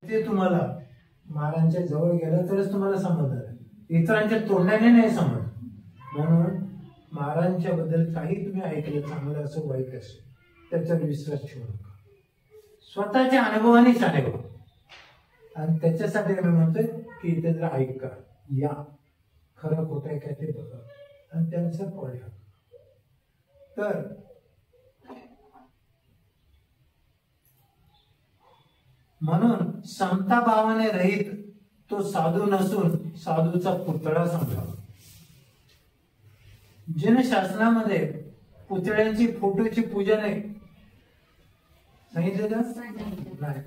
ते तुम्हाला महाराजांच्या जवळ गेलं तरच तुम्हाला समजणार आहे, इतरांच्या तोंडाने नाही समजणार. म्हणून महाराजांच्या बद्दल काही तुम्ही ऐकलं, चांगलं असो वाईट असो, त्याच्यावर विश्वास ठेवू नका. स्वतःच्या अनुभवाने शाळे व्हा. आणि त्याच्यासाठी आम्ही म्हणतोय की इथे जर ऐका, या, खरं खोटं आहे काय ते बघा आणि त्यानुसार पळा. तर म्हणून समता भावाने रहित तो साधू नसून साधूचा पुतळा समजावा. जिन शासनामध्ये पुतळ्यांची फोटोची पूजा नाही सांगितलं का? नाही.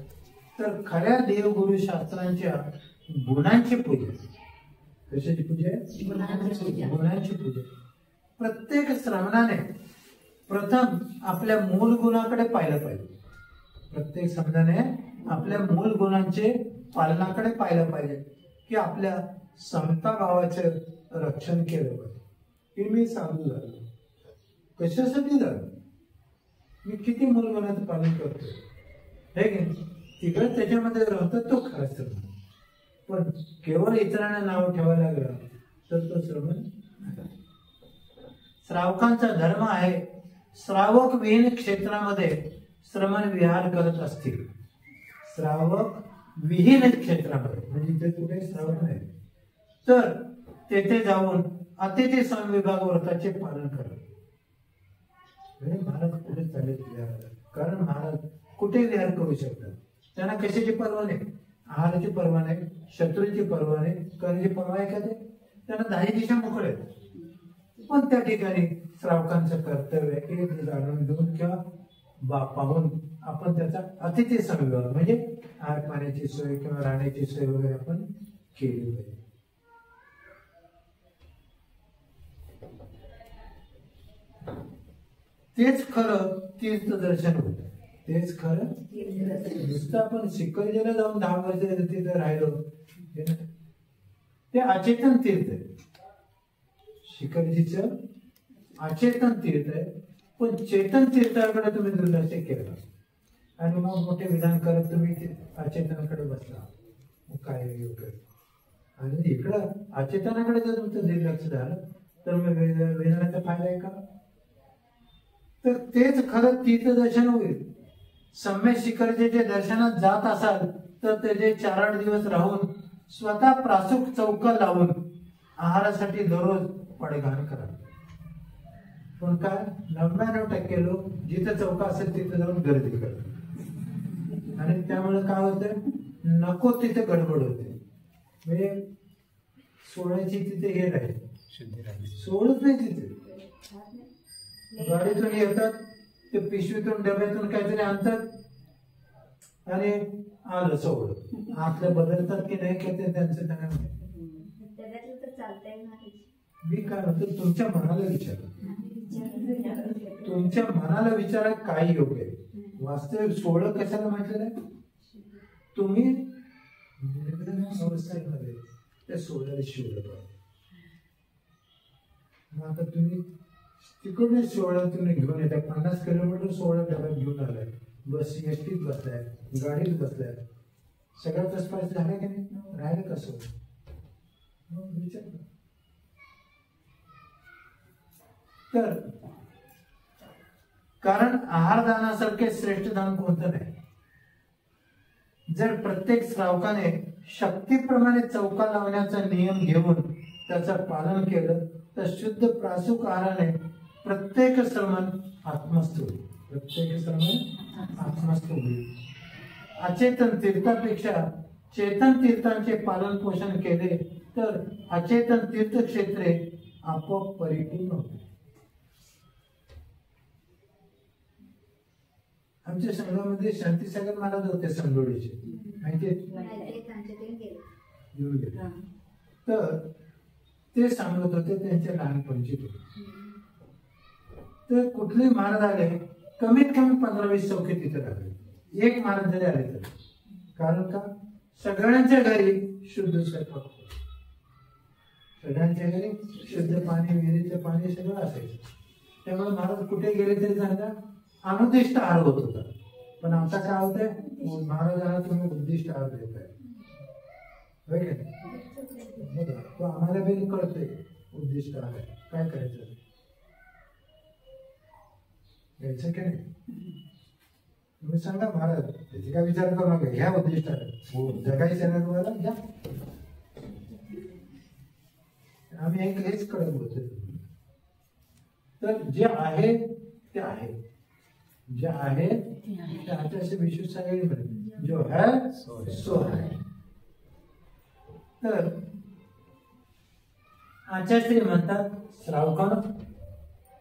तर खऱ्या देवगुरु शास्त्रांच्या गुणांची पूजा. कशाची पूजा? गुणांची पूजा. प्रत्येक श्रमणाने प्रथम आपल्या मूल गुणाकडे पाहिलं पाहिजे. प्रत्येक श्रमणाने आपल्या मूल गुणांचे पालनाकडे पाहिलं पाहिजे की आपल्या समता भावाचे रक्षण केलं पाहिजे. की मी साधू झालो, कशासाठी झालो, मी किती मूलगुणाचं पालन करतोय हे की तिकडे त्याच्यामध्ये राहतो तो खरा श्रमण. पण केवळ इतरांना नाव ठेवायला लागला तर तो श्रमण. श्रावकांचा धर्म आहे श्रावक विहीन क्षेत्रामध्ये श्रमण विहार करत असतील. श्रावक विहीन क्षेत्रामध्ये म्हणजे इथे कुठे श्रावक नाही तर तेथे जाऊन अतिथी संविभाग व्रताचे पालन करत. महाराज कुठे चालले विहाराला? कारण महाराज कुठे विहार करू शकतात. त्यांना कशाची पर्वा नाही, आहाराची पर्वा नाही, शत्रूची पर्वा नाही, कर्णाची पर्वा आहे का? ते त्यांना 10 दिशा मोकळे. पण त्या ठिकाणी श्रावकांचं कर्तव्य आहे की जाणून घेऊन किंवा पाहून आपण त्याचा अतिथी संविभाग म्हणजे आहार पाण्याची सोय किंवा राहण्याची सोय वगैरे आपण केली पाहिजे. तेच खरं तीर्थदर्शन होत. तेच खरं नुसतं आपण शिकवलेला जाऊन 10 वर्ष तिथे राहिलो ते अचेतन तीर्थ आहे. शिकवजीचं अचेतन तीर्थ आहे. पण चेतन तीर्थाकडे तुम्ही दुर्लक्ष केलं आणि मग मोठे विधान करत तुम्ही अचेतनाकडे बसला, मग काय योग्य. आणि इकडं अचेतनाकडे जर तुमचं दुर्लक्ष झालं तर मग विधानाचा फायदा आहे का? तर तेच खरं तीर्थदर्शन होईल. सम्य शिखरचे दर्शनात जात असाल तर त्याचे 4-8 दिवस राहून स्वतः प्रासूक चौका लावून आहारासाठी दररोज पडघाण करा. पण काय 99% लोक जिथे चौका असेल तिथे जाऊन गर्दी करतात आणि त्यामुळे काय होतं, नको तिथे गडबड होते. म्हणजे सोळ्याची तिथे हे राहील, सोडच नाही तिथे. गाडीतून येतात ते पिशवीतून डब्यातून काहीतरी आणतात आणि आलं सोड. आतलं बदलतात की नाही की त्यांचं त्यांना मी काय म्हणतो, तुमच्या मनाला विचारा. तुमच्या मनाला विचारा काय योग्य आहे. वास्तविक सोहळं कशाला म्हटलेलं आहे? तुम्ही अवस्थेमध्ये त्या सोहळ्याला शिवलं पाहिजे. मग आता तुम्ही तिकडे सोहळा तुम्ही घेऊन येतात, 50 किलोमीटर सोहळा डब्यात घेऊन आलाय, बस एसटीत बसलाय, गाडीत बसलाय, सगळ्यात तसपास झालं की नाही, राहिलं कसं? विचार. तर कारण आहारदानासारखे श्रेष्ठ दान कोणतं नाही. जर प्रत्येक श्रावकाने शक्तीप्रमाणे चौका लावण्याचा नियम घेऊन त्याचं पालन केलं तर शुद्ध प्रासूक आहाराने प्रत्येक श्रमण आत्मस्थ होईल. प्रत्येक श्रमण आत्मस्थ होईल. अचेतन तीर्थापेक्षा चेतन तीर्थांचे पालन पोषण केले तर अचेतन तीर्थक्षेत्रे आपोआप परिपूर्ण होते. आमच्या संघामध्ये शांतीसागर महाराज होते संगोडीचे, माहिती. तर ते सांगत होते त्यांच्या लहानपणची. तर कुठले महाराज आले कमीत कमी 15-20 चौकी तिथे राहिले. एक महाराज जरी आले तर. कारण का? सगळ्यांच्या घरी शुद्ध स्वयंपाक, सगळ्यांच्या घरी शुद्ध पाणी, विहिरीचं पाणी सगळं असायचं. त्यामुळे महाराज कुठे गेले तरी त्यांना अनुदिष्ट आहार होत होता. पण आता काय होतंय, महाराजांना तुम्ही उद्दिष्ट आहार देताय, होय की नाही? बघा, तो आम्हाला बिल कळतोय उद्दिष्ट आहार काय करायचं, घ्यायचं की नाही? तुम्ही सांगा महाराज, त्याची काय विचार करू नका, ह्या उद्दिष्टात जगायचं ना तुम्हाला, घ्या. आम्ही एक हेच कडक बोलतोय. तर जे आहे ते आहे, जे आहे ते आता असे विश्व सगळे जो है सो है. तर आचार्य म्हणतात, श्रावकांनो,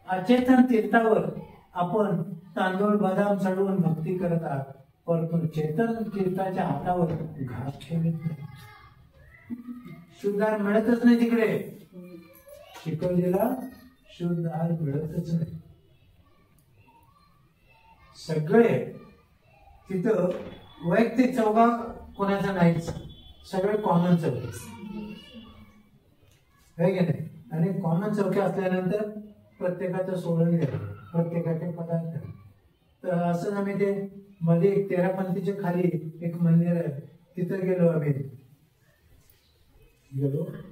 अचेतन तीर्थावर आपण तांदूळ बदाम चढवून भक्ती करत आहात, परंतु चेतन तीर्थाच्या हातावर घास ठेवीत नाही. शुद्ध आहार मिळतच नाही तिकडे, शिकवलेला शुद्ध आहार मिळतच नाही. सगळे तिथं वैयक्तिक चौका कोणाचा नाहीच, सगळे कॉमन चौके आहे की नाही? आणि कॉमन चौके असल्यानंतर प्रत्येकाचं सोडून घ्यायचं, प्रत्येकाचे पदार्थ. तर असं आम्ही ते मध्ये 13 पंथीच्या खाली एक मंदिर आहे, तिथं गेलो आम्ही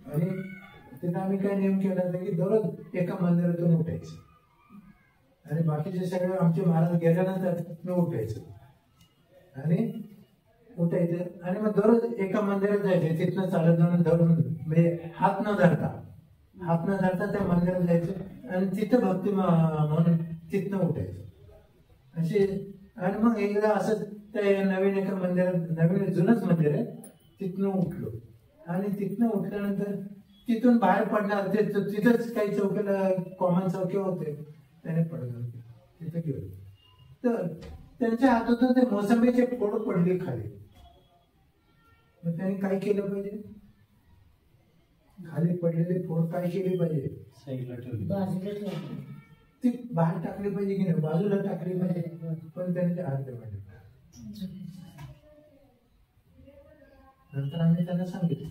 आणि तिथं आम्ही काय नियम केला होता की दररोज एका मंदिरातून उठायचं आणि बाकीचे सगळे आमचे महाराज गेल्यानंतर मी उठायचं आणि उठायचं आणि मग दररोज एका मंदिरात जायचं, तिथनं चालत जाऊन धरून म्हणजे हात न धरता त्या मंदिरात जायचं आणि तिथं भक्ती म्हणून तिथनं उठायचं अशी. आणि मग एकदा असं त्या नवीन एका मंदिरात, नवीन जुनच मंदिर आहे, तिथनं उठलो आणि तिथनं उठल्यानंतर तिथून बाहेर पडणार ते तिथंच काही चौकीला कॉमन चौके होते, त्याने पडलं तिथे गेलो. तर त्यांच्या हातातून ते मोसंबीचे फोड पडले खाली. मग त्यांनी काय केलं पाहिजे, खाली पडलेले फोड काय केले पाहिजे, ती बाहेर टाकली पाहिजे की नाही, बाजूला टाकली पाहिजे, पण त्यांचे हात पाहिजे. नंतर आम्ही त्यांना सांगितलं.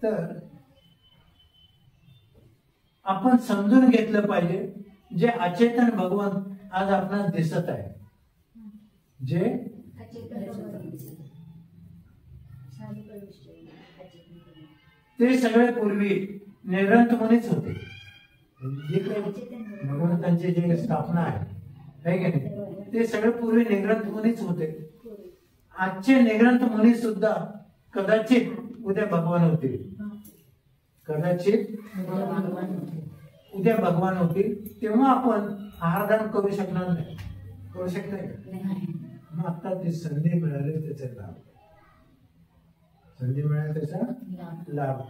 तर आपण समजून घेतलं पाहिजे, जे अचेतन भगवान आज आपणास दिसत आहे, जे ते सगळे पूर्वी निरंत मुनीच होते. जे काही भगवंतांची जी स्थापना आहे की नाही, ते सगळे पूर्वी निग्रंथ मुनीच होते. आजचे निग्रंथ मुनी सुद्धा कदाचित उद्या भगवान होतील, कदाचित उद्या भगवान होतील, तेव्हा आपण आहारदान करू शकणार नाही. करू शकताय का? मग आता ती संधी मिळाली त्याचा लाभ, संधी मिळाली त्याचा लाभ.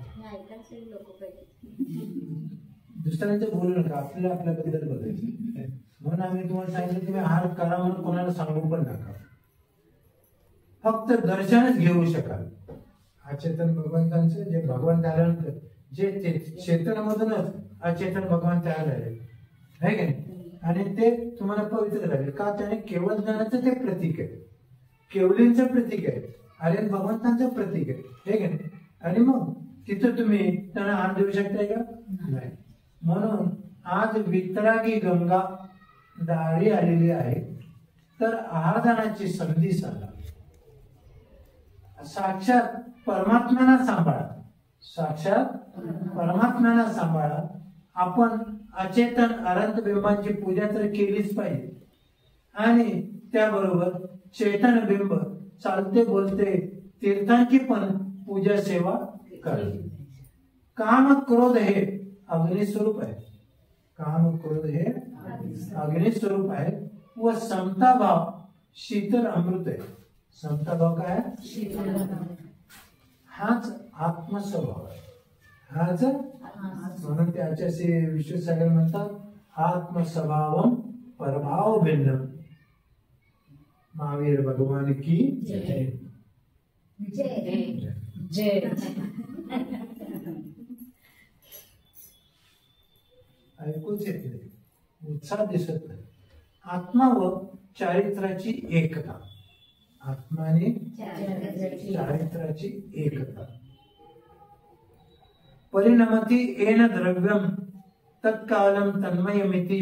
दुसऱ्यांचं बोलू नका, आपल्याला आपल्याबद्दल बघायचं. म्हणून आम्ही तुम्हाला सांगितलं तुम्ही आहार करा म्हणून कोणाला सांगू पण नका, फक्त दर्शनच घेऊ शकाल अचेतन भगवंतांचं. जे भगवान झाल्यानंतर जे चेतनमधूनच अचेतन भगवान तयार झाले आहे की नाही, आणि ते तुम्हाला पवित्र झाले का, त्याने केवळ ज्ञानाचं ते प्रतीक आहे, केवलींचं प्रतीक आहे, आर्यन भगवंतांचं प्रतीक आहे की नाही. आणि मग तिथं तुम्ही त्यांना आहार देऊ शकताय का? नाही. म्हणून आज वितरागी गंगा दारी आलेली आहे, तर आहारदानाची संधी साधा. साक्षात परमात्म्याला सांभाळा, साक्षात परमात्म्याला सांभाळा. आपण अचेतन अनंत बिंबांची पूजा तर केलीच पाहिजे, आणि त्याबरोबर चेतन बिंब चालते बोलते तीर्थांची पण पूजा सेवा करावी. काम क्रोध हे अग्निस्वरूप आहे, काम क्रोध हे अग्निस्वरूप आहे, व समता भाव शीतल अमृत आहे. समता भाव काय? हाच आत्मस्वभाव आहे, हाच. म्हणून ते आचार्य विश्वसागर म्हणतात, आत्मस्वभावम परभाव भिन्न. महावीर भगवान की जय जय जय. ऐकूच येत नाही, उत्साह दिसत नाही. आत्मा व चारित्र्याची एकता, आत्मा आणि चारित्र्याची एकता. परिणमती येन द्रव्यम तत्कालम तन्मयमिति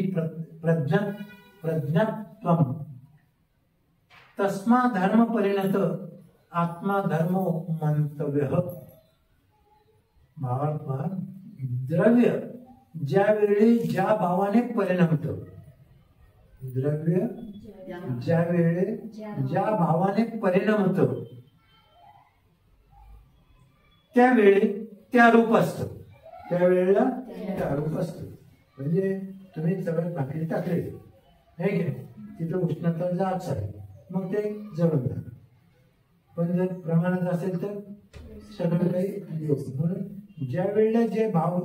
प्रज्ञ प्रज्ञात्वम तस्मा धर्म परिणत आत्मा धर्मो मंतव्य. भावार्थ द्रव्य ज्यावेळी ज्या भावाने परिणमत, द्रव्य ज्यावेळी ज्या भावाने परिणमत त्यावेळी त्या रूप असतं, त्यावेळेला त्या रूप असतं. म्हणजे तुम्ही सगळ्यात भाकरी टाकले हे घे, तिथं उष्णता जास्त आहे, मग ते जळून जातं. पण जर प्रमाणात असेल तर सगळं काही योग. म्हणून ज्या वेळेला जे भाव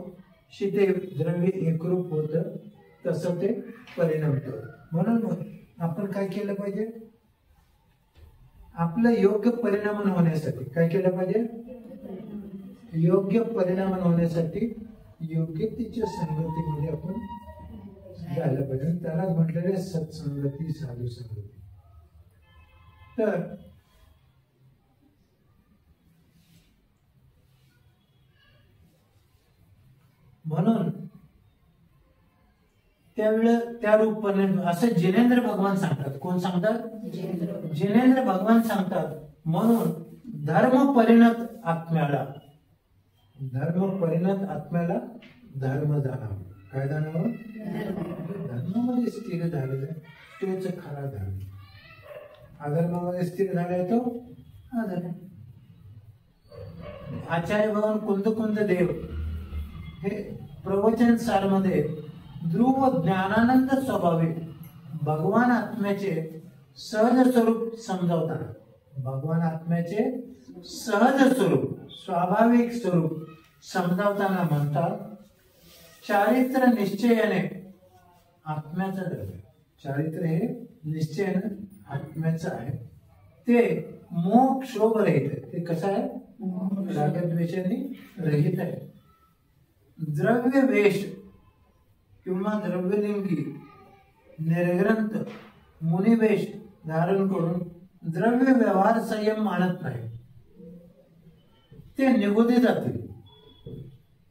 शी ते द्रव्य एकरूप होतं तसं ते परिणमत. म्हणून आपण काय केलं पाहिजे, आपलं योग्य परिणाम होण्यासाठी काय केलं पाहिजे, योग्य परिणाम होण्यासाठी योग्यतेच्या संगतीमध्ये आपण जायला पाहिजे. त्यालाच म्हटलेले सत्संगती साधू संगती. तर म्हणून त्यावेळेला त्या रूपाने असं जिनेंद्र भगवान सांगतात. कोण सांगतात, जिनेंद्र भगवान सांगतात. म्हणून धर्म परिणत आत्म्याला, धर्म परिणत आत्म्याला धर्म जाणावं. काय जाणावं, धर्मामध्ये स्थिर झालेलं तोच खरा धर्म, अधर्मामध्ये स्थिर झालाय तो अधर्म. आचार्य भगवान कुंद देव हे प्रवचन सार मध्ये ध्रुव ज्ञानानंद स्वभाविक भगवान आत्म्याचे सहज स्वरूप समजावताना, भगवान आत्म्याचे सहज स्वरूप स्वाभाविक स्वरूप समजावताना म्हणतात, चारित्र निश्चयाने आत्म्याचं द्रव्य, चारित्र हे निश्चयाने आत्म्याचं आहे, ते मोक्षोभ रहित आहे. ते कसं आहे, रागद्वेषाने रहित आहे. द्रव्य वेश किंवा द्रव्यलिंगी निर्ग्रंथ मुनिवेश धारण करून द्रव्य व्यवहार संयम मानत नाही, ते निगुदे जातील.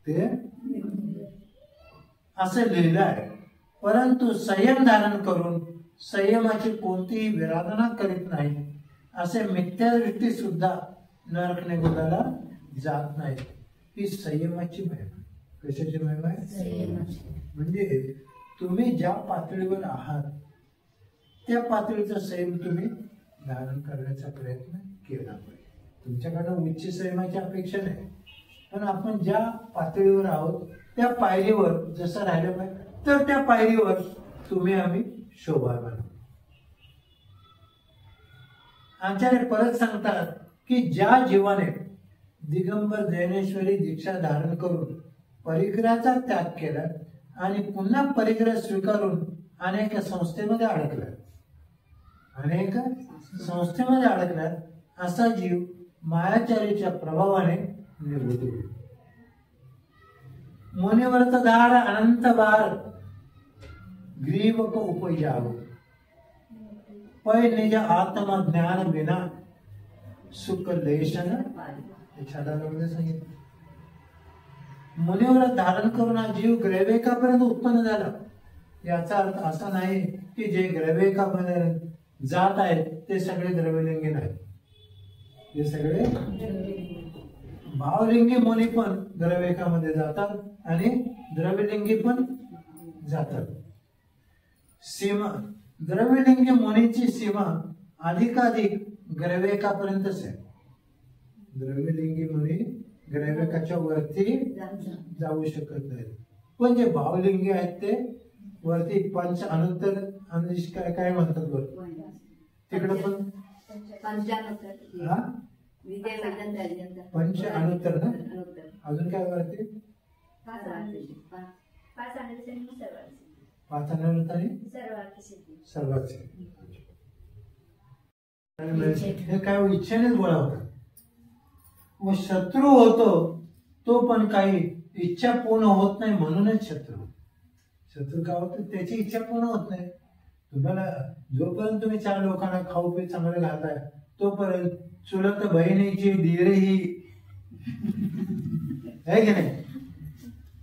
ते असं लिहिलं आहे. परंतु संयम धारण करून संयमाची कोणतीही विराधना करीत नाही असे मिथ्यादृष्टी सुद्धा नरक निगुदाला जात नाही. ही संयमाची महिमा. कशाची महिमा आहे, म्हणजे तुम्ही ज्या पातळीवर आहात त्या पातळीचा संयम तुम्ही धारण करण्याचा प्रयत्न केला पाहिजे. तुमच्याकडनं उच्च संयमाची अपेक्षा नाही, पण आपण ज्या पातळीवर आहोत त्या पायरीवर जसं राहिलं पाहिजे, तर त्या पायरीवर तुम्ही आम्ही शोभायमान. आचार्य परत सांगतात की ज्या जीवाने दिगंबर ज्ञानेश्वरी दीक्षा धारण करून परिग्रहाचा त्याग केला आणि पुन्हा परिग्रह स्वीकारून अनेक संस्थेमध्ये अडकला, अनेक संस्थेमध्ये अडकला असा जीव मायाचारीच्या प्रभावाने निवृत्त होईल. मुनिवर्त दार अनंत बार ग्रीवक उपयाव पै निज आत्मज्ञान विना सुख लेशन. छादामध्ये सांगितलं, मुनिव्रत धारण करून हा जीव ग्रहवेकापर्यंत उत्पन्न झाला. याचा अर्थ असा नाही की जे ग्रहवेकापर्यंत जात आहेत ते सगळे द्रव्यलिंगी नाहीत. ते सगळे भावलिंगी मुनी पण द्रव्यकामध्ये जातात आणि द्रव्यलिंगी पण जातात. सीमा द्रव्यलिंगी मुनीची सीमा अधिकाधिक ग्रहवेकापर्यंतच आहे. द्रव्यलिंगी मुनी ग्रहवेकाच्या वरती जाऊ शकत नाहीत, पण जे भावलिंगी आहेत ते वरती पंच अनुत्तर अनुदिश काय म्हणतात वर तिकडे पण पंच अनुत्तर ना. अजून काय वरती पाच अनुत्तर आणि सर्वात. हे काय इच्छेनेच गोळा होता. मग शत्रू होतो तो पण काही इच्छा पूर्ण होत नाही म्हणूनच शत्रू का होत, त्याची इच्छा पूर्ण होत नाही. तुम्हाला जोपर्यंत तुम्ही चार लोकांना खाऊ पी चांगलं घालताय तोपर्यंत चुलत बहिणीची धीरही आहे की नाही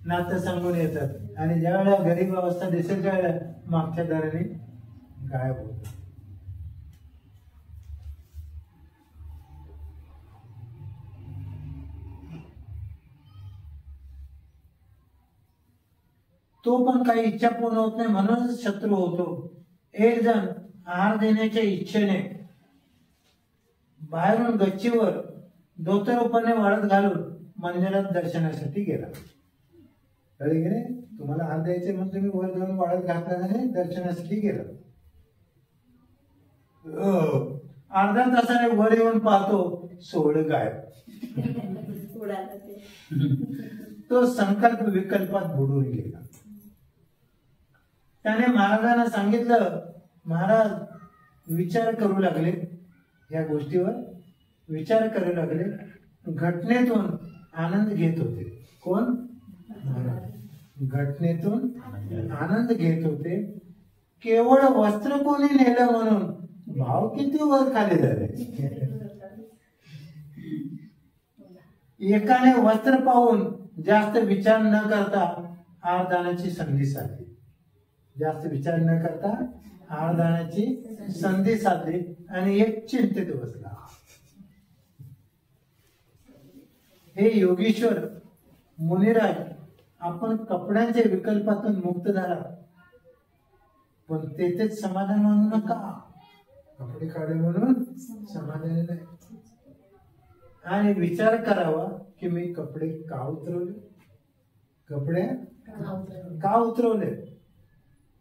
नातं सांगून येतात, आणि ज्या वेळेला गरीब अवस्था दिसेल त्यावेळेला मागच्या दाराने गायब होतो. तो पण काही इच्छा पूर्ण होत नाही म्हणूनच शत्रू होतो. एक जण आहार देण्याच्या इच्छेने बाहेरून गच्चीवर धोतरूपाने वाळत घालून मंदिरात दर्शनासाठी गेला. कळले की नाही? तुम्हाला आहार द्यायचे म्हणून तुम्ही वर जाऊन वाळत घातल्याने दर्शनासाठी गेला. अर्धा तासाने वर येऊन पाहतो सोहळं गायब. तो संकल्प विकल्पात बुडून गेला. त्याने महाराजांना सांगितलं. महाराज विचार करू लागले, या गोष्टीवर विचार करू लागले. घटनेतून आनंद घेत होते. कोण? महाराज घटनेतून आनंद घेत होते. केवळ वस्त्र कोणी नेलं म्हणून भाव किती वर खाली झाले. एकाने वस्त्र पाहून जास्त विचार न करता आहारदानाची संधी साधली. जास्त विचार न करता आहारदानाची संधी साधली आणि एक चिंतेत बसला. हे योगीश्वर मुनिराज, आपण कपड्यांच्या विकल्पातून मुक्त झाला, पण तेथेच समाधान मानू नका. कपडे काढे म्हणून समाधान नाही. आणि विचार करावा की मी कपडे का उतरवले. कपडे का उतरवले?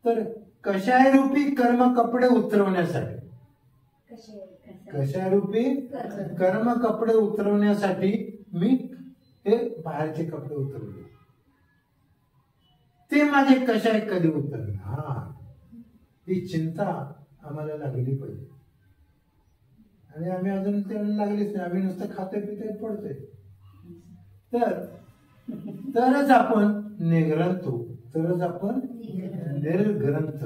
तर कशारूपी कर्म कपडे उतरवण्यासाठी. कशारूपी कर्म कपडे उतरवण्यासाठी मी हे बाहेरचे कपडे उतरवले. ते माझे कशाय कधी उतरणार, ही चिंता आम्हाला लागली पाहिजे. आणि आम्ही अजून त्याला लागलीच नाही. आम्ही नुसतं खातोय पितोय पडतोय. तरच आपण निग्रंथ होऊ. तरच आपण निर्ग्रंथ.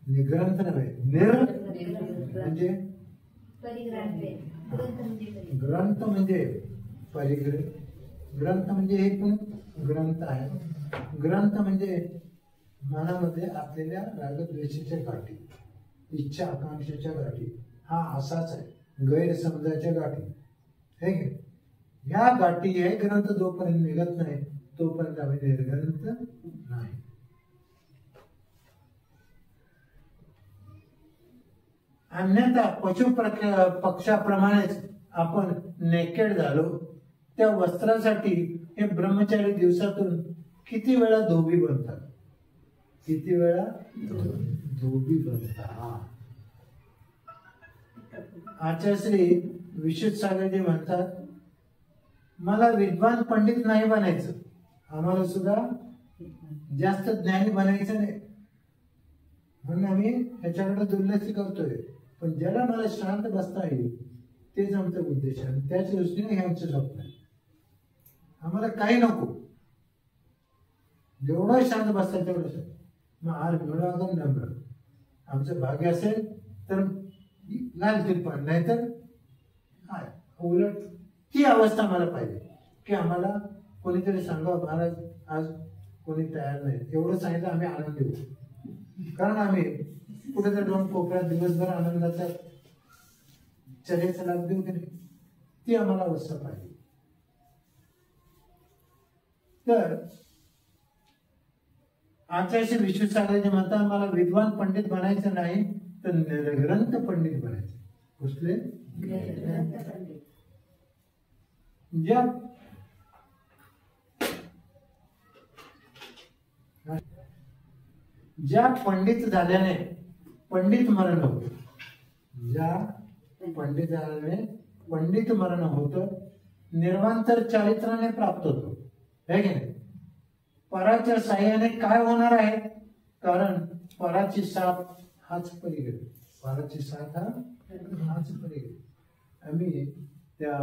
निग्रंथ नव्हे, म्हणजे ग्रंथ म्हणजे परिग्रह. ग्रंथ म्हणजे हे पण ग्रंथ आहे. ग्रंथ म्हणजे मनामध्ये आपल्याला रागद्वेषाच्या गाठी, इच्छा आकांक्षेच्या गाठी, हा असाच आहे, गैरसमजाच्या गाठी. हे ह्या गाठी हे ग्रंथ जोपर्यंत निघत नाही तोपर्यंत आम्ही निर्ग्रंथ नाही. अन्यथा पशु पक्षाप्रमाणेच आपण नेकेड झालो. त्या वस्त्रासाठी हे ब्रह्मचारी दिवसातून किती वेळा धोबी बनतात. किती वेळा धोबी बनतात. आचार्यश्री विशुद्ध सागरजी म्हणतात, मला विद्वान पंडित नाही बनायचं, आम्हाला सुद्धा जास्त ज्ञानी बनायचं नाही, म्हणून आम्ही ह्याच्याकडे दुर्लक्ष करतोय. पण ज्याला मला शांत बसता येईल तेच आमचा उद्देश आहे. त्याच दृष्टीने हे आमचं स्वप्न आहे. आम्हाला काही नको, जेवढं शांत बसता तेवढं. मग आर मिळवा अगर न मिळव, आमचं भाग्य असेल तर घालतील, पण नाही तर काय. उलट ती अवस्था मला पाहिजे की आम्हाला कोणीतरी सांगावं, महाराज आज कोणी तयार नाही, एवढं सांगितलं आम्ही आनंदी होतो. कारण आम्ही कुठेतरी दोन कोपऱ्यात दिवसभर आनंदाचा चर्येचा लाभ देऊ की नाही, ती आम्हाला अवस्था पाहिजे. तर आचार्य विश्व सागरजी म्हणतात, मला विद्वान पंडित बनायचं नाही तर निर्ग्रंथ पंडित बनायचं. कुठले? ज्या पंडित झाल्याने पंडित मरण होत, ज्या पंडित झाल्याने पंडित मरण होत, निर्वांतर चारित्राने प्राप्त होतो. है की नाही? पराच्या साह्याने काय होणार आहे? कारण पराची साथ हाच परिग्रह. पराची साथ हाच परिग्रह. आम्ही त्या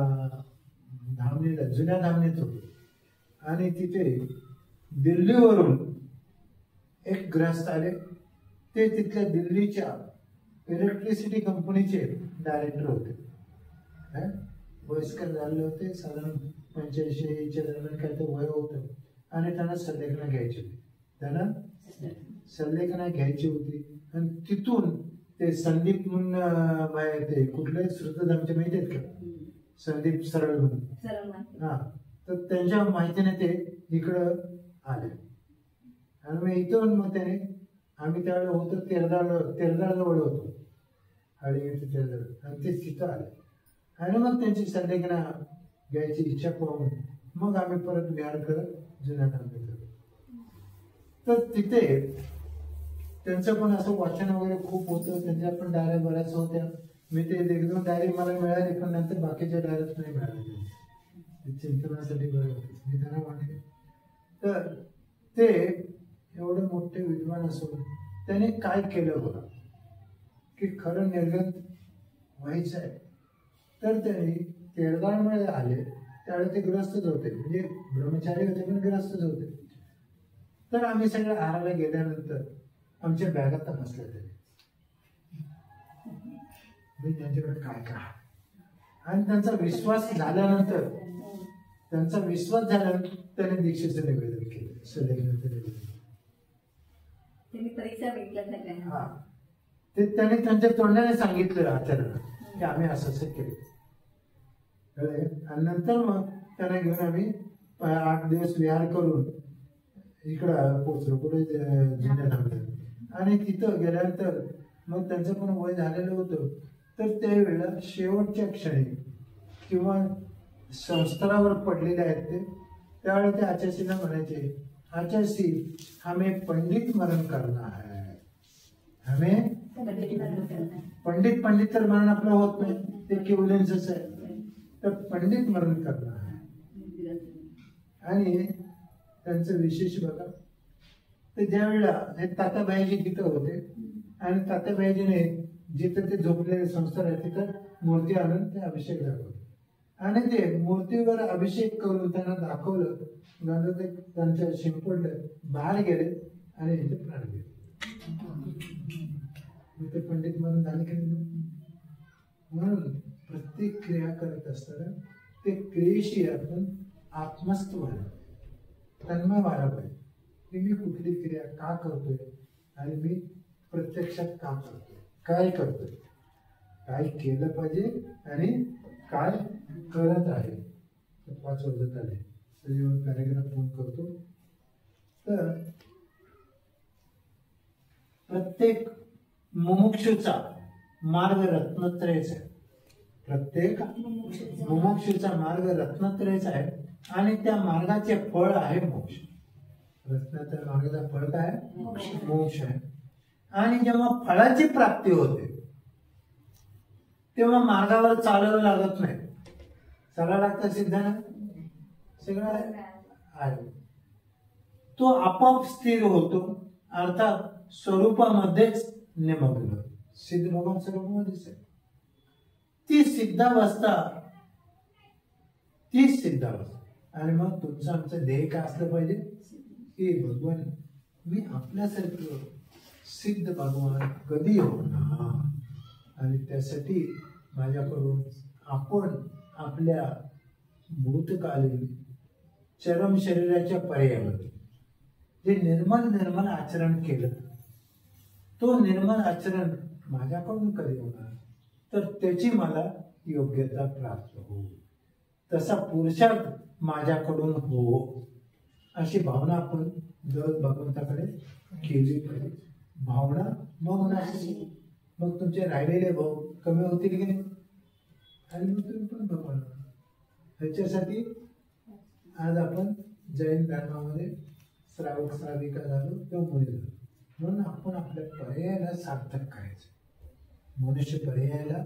धामणीला, जुन्या धामणीत होतो आणि तिथे दिल्लीवरून एक ग्रस्त आले. ते तिथल्या दिल्लीच्या इलेक्ट्रिसिटी कंपनीचे डायरेक्टर होते. वयस्कर झाले होते, साधारण 85 दरम्यान काय ते वय होतं. आणि त्यांना संलेखन घ्यायची होती. त्यांना संलेखना घ्यायची होती आणि तिथून ते संदीप म्हणून ते कुठले श्रुतधामचे माहिती आहेत का, संदीप सरळ म्हणून, हा, तर त्यांच्या माहितीने ते इकडं आले आणि मग इथून मग त्याने आम्ही त्यावेळेला होतो तेरदाळ होतो आणि ते तिथं आले आणि मग त्यांची संलेखना घ्यायची इच्छा पाहून मग आम्ही परत विहार करत जुन्या धामला गेलो. तर तिथे त्यांचं पण असं वाचन वगैरे खूप होतं, त्यांच्या पण डायऱ्या बऱ्याच होत्या. मी ते 1-2 डायरी मला मिळाली, पण नंतर बाकीच्या डायऱ्याच नाही मिळाल्या. चिंतनासाठी बरं होते मी त्यांना म्हटले. तर ते एवढे मोठे विद्वान असून त्याने काय केलं बघा की खरं निर्गत व्हायचं आहे. तर त्यांनी तेरदाळमध्ये आले त्यावेळेस ते ग्रस्तच होते, म्हणजे ब्रह्मचारी होते पण ग्रस्तच होते. तर आम्ही सगळे आहाराला गेल्यानंतर आमच्या बॅगा तपासल्या त्याने, मी त्यांच्याकडे काय आणि त्यांचा विश्वास झाल्यानंतर त्याने दीक्षेचं निवेदन केलं, संलेखनाचं निवेदन. हा, ते त्याने त्यांच्या तोंडाने सांगितलं आचार्याला की आम्ही असं केलं. आणि नंतर मग त्यांना घेऊन आम्ही 8 दिवस विहार करून इकडं पोचलो कुठे जुन्या धामला. आणि तिथं गेल्यानंतर मग त्यांचं पण वय झालेलं होतं. तर त्यावेळेला शेवटच्या क्षणी किंवा संस्कारावर पडलेले आहेत ते, त्यावेळेला ते आचार्यला म्हणायचे, आचार्य हमें पंडित मरण करना है, हमें पंडित तर मरण आपलं होत नाही, ते केवल्यांचंच आहे. तर पंडित मरण करना है. आणि त्यांचं विशेष बघा, तर ज्या वेळेला हे तात्याबाईजी तिथं होते आणि तात्याबाईजीने जिथं ते झोपलेले संस्कार आहे तिथं मूर्ती आणून ते अभिषेक दाखवले आणि ते मूर्तीवर अभिषेक करून त्यांना दाखवलं. नंतर ते त्यांच्या शिंपडलं, बाहेर गेले आणि इथे प्राण गेले. ते पंडित म्हणून झाले की म्हणून प्रत्येक क्रिया करत असताना ते क्रियेशी आपण आत्मस्थ व्हायला, तन्मय व्हायला पाहिजे की मी कुठली क्रिया का करतोय आणि मी प्रत्यक्षात का करतोय, काय करतोय, काय केलं पाहिजे आणि काय करत आहे. 5 वर्षात आले पॅरेग्राफ फोन करतो. तर प्रत्येक मुमुक्षूचा मार्ग रत्नत्रयच आहे. प्रत्येक मुमुक्षूचा मार्ग रत्नत्रयच आहे आणि त्या मार्गाचे फळ आहे मोक्ष. रत्नाच्या मार्गाचा फळ काय, मोक्ष आहे. आणि जेव्हा फळाची प्राप्ती होते तेव्हा मार्गावर चालावं लागत नाही, चालावं लागतं सिद्धांत सगळं आहे. तो आपोआप स्थिर होतो, अर्थात स्वरूपामध्येच निमग्न. सिद्ध भगवान स्वरूपामध्येच आहे. ती सिद्धावस्था. आणि मग तुमचं आमचं ध्येय काय असलं पाहिजे की भगवान मी आपल्यासारखं सिद्ध भगवान कधी होणार, आणि त्यासाठी माझ्याकडून आपण आपल्या भूतकालीन चरम शरीराच्या पर्यायामध्ये जे निर्मल आचरण केलं, तो निर्मल आचरण माझ्याकडून कधी होणार, तर त्याची मला योग्यता प्राप्त हो, तसा पुरुषार्थ माझ्याकडून हो, अशी भावना आपण दररोज भगवंताकडे केली पाहिजे. भावना मग मग तुमचे राहिलेले भाव कमी होतील की नाही, आणि मग तुम्ही पण भगवान. ह्याच्यासाठी आज आपण जैन धर्मामध्ये श्रावक श्राविका झालो किंवा मुली झालो, म्हणून आपण आपल्या पर्यायाला सार्थक करायचं. मनुष्य पर्यायाला,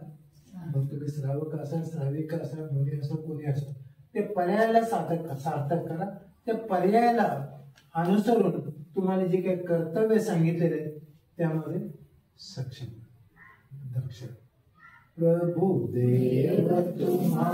मग तुम्ही श्रावक असाल, श्राविका असाल, मुली असो, कोणी असो, ते पर्यायाला सार्थक करा. त्या पर्यायाला अनुसरून तुम्हाला जे काही कर्तव्य सांगितलेले त्यामध्ये सक्षम दक्ष. प्रभु देव तुम्हा